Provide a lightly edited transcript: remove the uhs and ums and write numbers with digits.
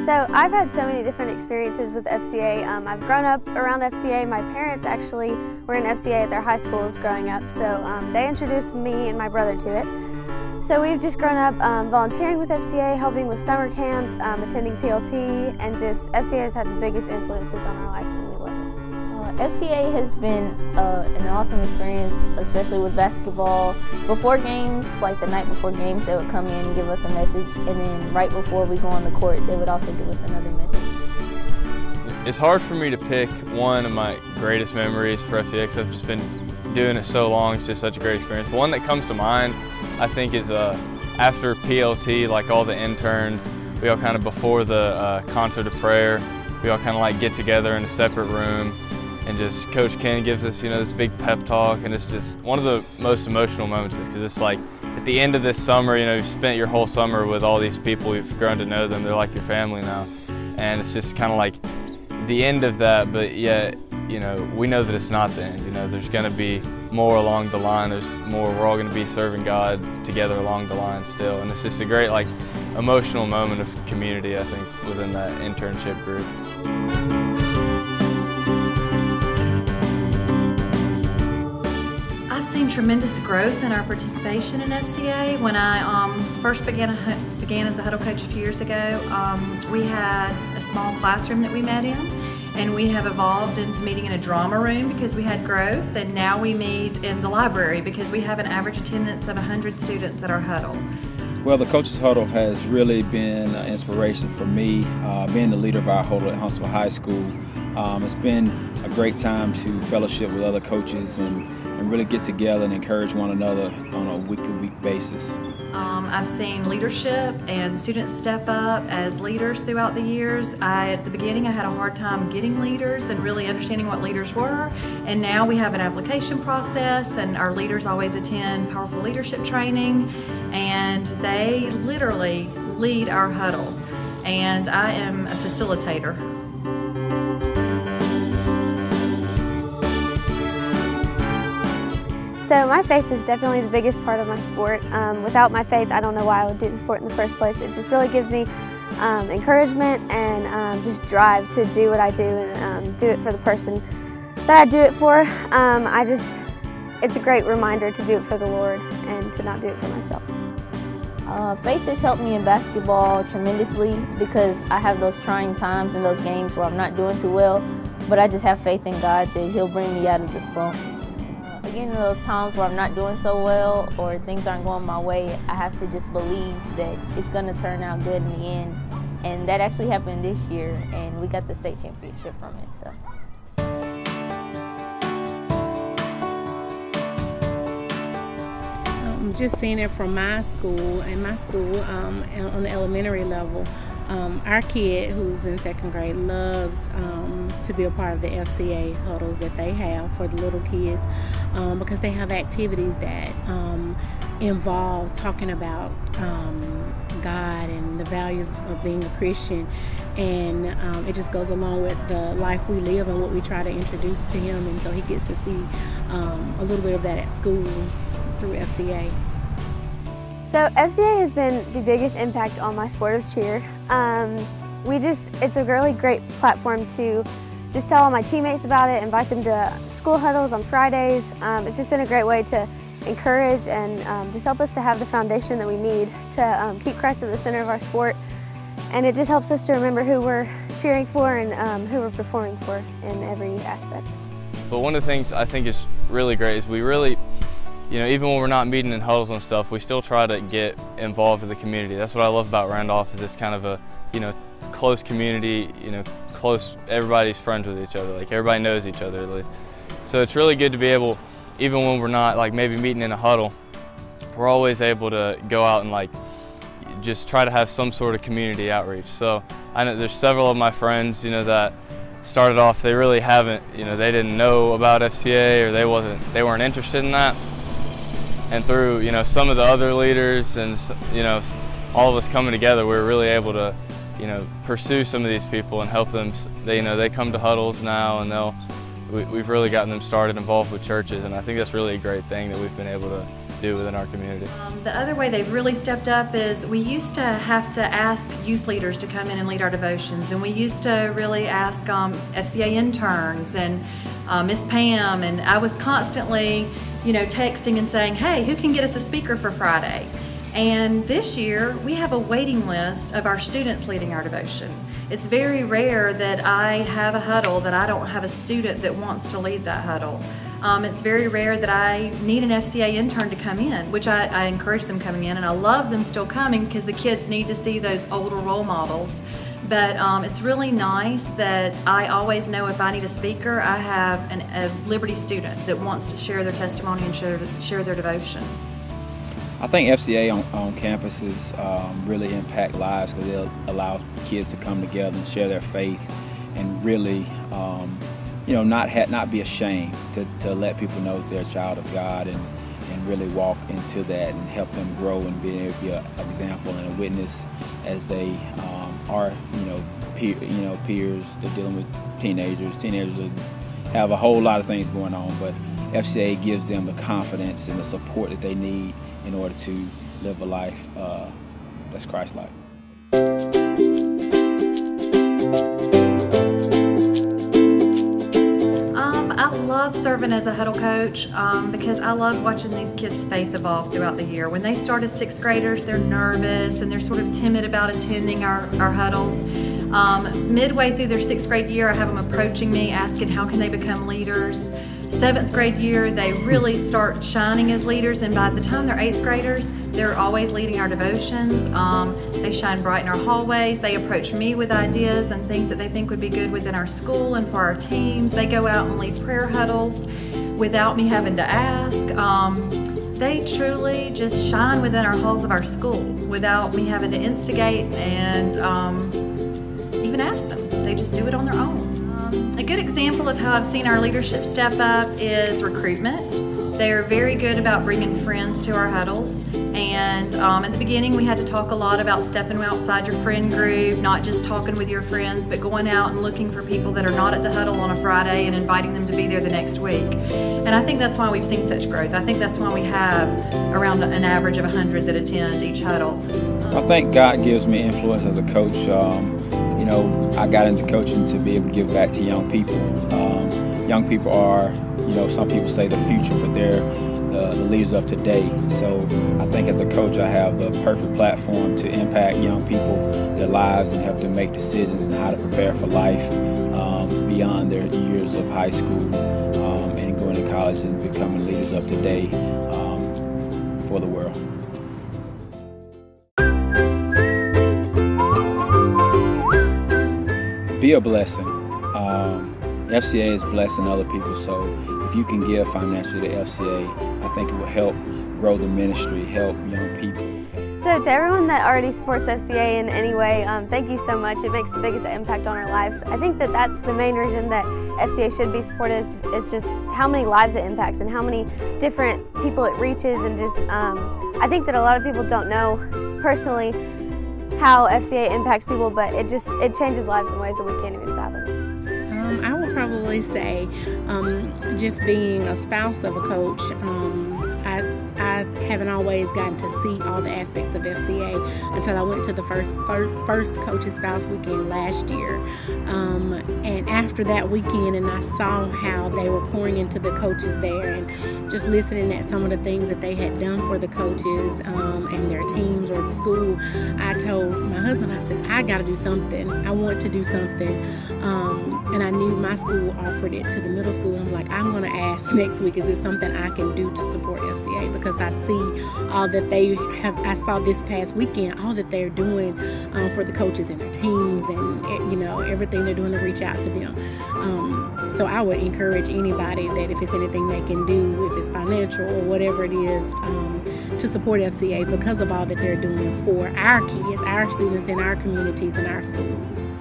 So I've had so many different experiences with FCA. I've grown up around FCA. My parents actually were in FCA at their high schools growing up, so they introduced me and my brother to it. So we've just grown up volunteering with FCA, helping with summer camps, attending PLT, and just FCA has had the biggest influences on our life, and we love it. FCA has been an awesome experience, especially with basketball. Before games, like the night before games, they would come in and give us a message, and then right before we go on the court, they would also give us another message. It's hard for me to pick one of my greatest memories for FCA because I've just been doing it so long. It's just such a great experience. But one that comes to mind, I think, is after PLT, like all the interns, we all kind of, before the concert of prayer, we all kind of like get together in a separate room, and just Coach Ken gives us, this big pep talk, and it's just one of the most emotional moments because it's like at the end of this summer, you've spent your whole summer with all these people, you've grown to know them, they're like your family now, and it's just kind of like the end of that, but yet, we know that it's not the end. There's going to be more along the line, there's more, we're all going to be serving God together along the line still, and it's just a great emotional moment of community, I think, within that internship group. I've seen tremendous growth in our participation in FCA. When I first began as a huddle coach a few years ago, we had a small classroom that we met in, and we have evolved into meeting in a drama room because we had growth, and now we meet in the library because we have an average attendance of 100 students at our huddle. Well, the Coaches Huddle has really been an inspiration for me, being the leader of our huddle at Huntsville High School. It's been a great time to fellowship with other coaches and really get together and encourage one another on a week-to-week basis. I've seen leadership and students step up as leaders throughout the years. At the beginning, I had a hard time getting leaders and really understanding what leaders were, and now we have an application process, and our leaders always attend powerful leadership training, and they literally lead our huddle, and I am a facilitator. So my faith is definitely the biggest part of my sport. Without my faith, I don't know why I would do the sport in the first place. It just really gives me encouragement and just drive to do what I do and do it for the person that I do it for. It's a great reminder to do it for the Lord and to not do it for myself. Faith has helped me in basketball tremendously because I have those trying times in those games where I'm not doing too well, but I just have faith in God that He'll bring me out of the slump. Again, in those times where I'm not doing so well or things aren't going my way, I have to just believe that it's going to turn out good in the end. And that actually happened this year, and we got the state championship from it. So. Just seeing it from my school, on the elementary level, our kid who's in second grade loves to be a part of the FCA huddles that they have for the little kids because they have activities that involve talking about God and the values of being a Christian, and it just goes along with the life we live and what we try to introduce to him, and so he gets to see a little bit of that at school through FCA. So FCA has been the biggest impact on my sport of cheer. It's a really great platform to just tell all my teammates about it, invite them to school huddles on Fridays. It's just been a great way to encourage and just help us to have the foundation that we need to keep Christ at the center of our sport. And it just helps us to remember who we're cheering for and who we're performing for in every aspect. But one of the things I think is really great is we really, even when we're not meeting in huddles and stuff, we still try to get involved in the community. That's what I love about Randolph, is it's kind of a, close community, close, everybody's friends with each other, like everybody knows each other at least. So it's really good to be able, even when we're not maybe meeting in a huddle, we're always able to go out and just try to have some sort of community outreach. So I know there's several of my friends, that started off, they really haven't, they didn't know about FCA, or they weren't interested in that. And through, some of the other leaders and, all of us coming together, we were really able to, pursue some of these people and help them. They come to huddles now, and we've really gotten them started involved with churches, and I think that's really a great thing that we've been able to do within our community. The other way they've really stepped up is we used to have to ask youth leaders to come in and lead our devotions, and we used to really ask FCA interns and Miss Pam, and I was constantly, texting and saying, hey, who can get us a speaker for Friday? And this year, we have a waiting list of our students leading our devotion. It's very rare that I have a huddle that I don't have a student that wants to lead that huddle. It's very rare that I need an FCA intern to come in, which I encourage them coming in, and I love them still coming because the kids need to see those older role models. But it's really nice that I always know if I need a speaker, I have a Liberty student that wants to share their testimony and share their devotion. I think FCA on campuses really impact lives because they'll allow kids to come together and share their faith and really, not be ashamed to let people know that they're a child of God and really walk into that and help them grow and be able to be an example and a witness as they are, peers. They're dealing with teenagers. Teenagers have a whole lot of things going on, but FCA gives them the confidence and the support that they need in order to live a life that's Christ-like. I love serving as a huddle coach because I love watching these kids' faith evolve throughout the year. When they start as 6th graders, they're nervous and they're sort of timid about attending our huddles. Midway through their 6th grade year, I have them approaching me asking how can they become leaders. 7th grade year, they really start shining as leaders, and by the time they're 8th graders, they're always leading our devotions. They shine bright in our hallways. They approach me with ideas and things that they think would be good within our school and for our teams. They go out and lead prayer huddles without me having to ask. They truly just shine within our halls of our school without me having to instigate and even ask them. They just do it on their own. A good example of how I've seen our leadership step up is recruitment. They're very good about bringing friends to our huddles, and at the beginning we had to talk a lot about stepping outside your friend group, not just talking with your friends, but going out and looking for people that are not at the huddle on a Friday and inviting them to be there the next week. And I think that's why we've seen such growth. I think that's why we have around an average of 100 that attend each huddle. I think God gives me influence as a coach. I got into coaching to be able to give back to young people. Young people are, some people say the future, but they're the leaders of today. So I think as a coach, I have the perfect platform to impact young people, their lives, and help them make decisions on how to prepare for life beyond their years of high school and going to college and becoming leaders of today for the world. Be a blessing. FCA is blessing other people, so if you can give financially to FCA, I think it will help grow the ministry, help young people. So to everyone that already supports FCA in any way, thank you so much. It makes the biggest impact on our lives. I think that that's the main reason that FCA should be supported is just how many lives it impacts and how many different people it reaches, and just I think that a lot of people don't know personally how FCA impacts people, but it changes lives in ways that we can't even fathom. I would probably say just being a spouse of a coach, I haven't always gotten to see all the aspects of FCA until I went to the first Coach's Spouse Weekend last year. And after that weekend, and I saw how they were pouring into the coaches there, and just listening at some of the things that they had done for the coaches and their teams or the school, I told my husband, I said, I got to do something. I want to do something. And I knew my school offered it to the middle school. I'm like, I'm going to ask next week, is it something I can do to support FCA? Because I see all that they have, I saw this past weekend, all that they're doing for the coaches and their teams, and everything they're doing to reach out to them. So I would encourage anybody that if it's anything they can do, if it's financial or whatever it is, to support FCA because of all that they're doing for our kids, our students in our communities and our schools.